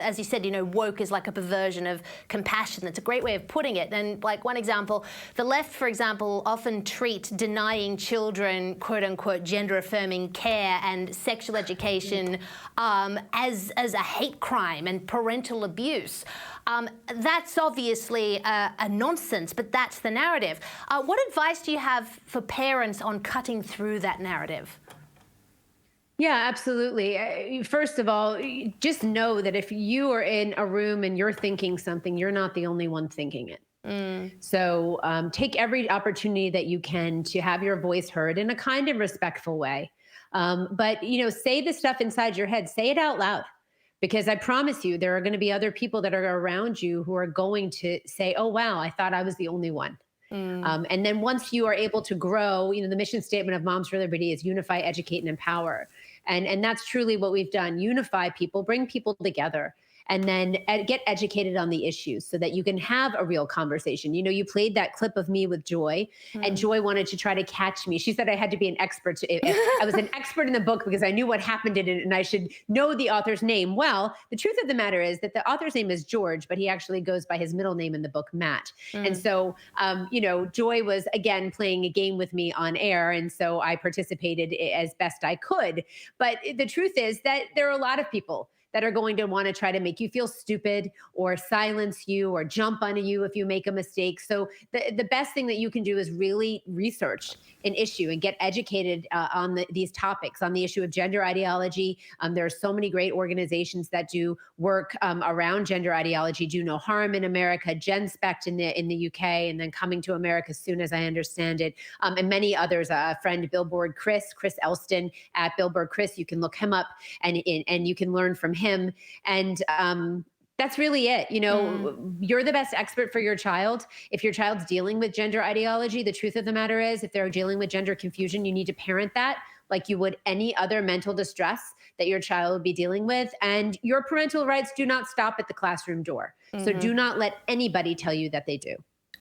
As you said, woke is like a perversion of compassion. That's a great way of putting it. And like one example, the left, for example, often treat denying children, quote unquote, gender affirming care and sexual education as a hate crime and parental abuse. That's obviously a nonsense, but that's the narrative. What advice do you have for parents on cutting through that narrative? Yeah, absolutely. First of all, just know that if you are in a room and you're thinking something, you're not the only one thinking it. So take every opportunity that you can to have your voice heard in a kind and respectful way. But, say the stuff inside your head, say it out loud. Because I promise you, there are going to be other people that are around you who are going to say, oh, wow, I thought I was the only one. And then once you are able to grow, the mission statement of Moms for Liberty is unify, educate, and empower. And that's truly what we've done. Unify people, bring people together, and then get educated on the issues so that you can have a real conversation. You played that clip of me with Joy, and Joy wanted to try to catch me. She said I had to be an expert. I was an expert in the book because I knew what happened in it and I should know the author's name. Well, the truth of the matter is that the author's name is George, but he actually goes by his middle name in the book, Matt. And so, Joy was, again, playing a game with me on air. And so I participated as best I could. But the truth is that there are a lot of people that are going to want to try to make you feel stupid or silence you or jump on you if you make a mistake. So the best thing that you can do is really research an issue and get educated on these topics, on the issue of gender ideology. There are so many great organizations that do work around gender ideology. Do No Harm in America, Gen Spect in the UK, and then Coming to America Soon, as I understand it, and many others. A friend, Billboard Chris Elston at Billboard Chris. You can look him up and you can learn from him. And that's really it. You're the best expert for your child. If your child's dealing with gender ideology, the truth of the matter is, if they're dealing with gender confusion, you need to parent that like you would any other mental distress that your child would be dealing with. And your parental rights do not stop at the classroom door. So do not let anybody tell you that they do.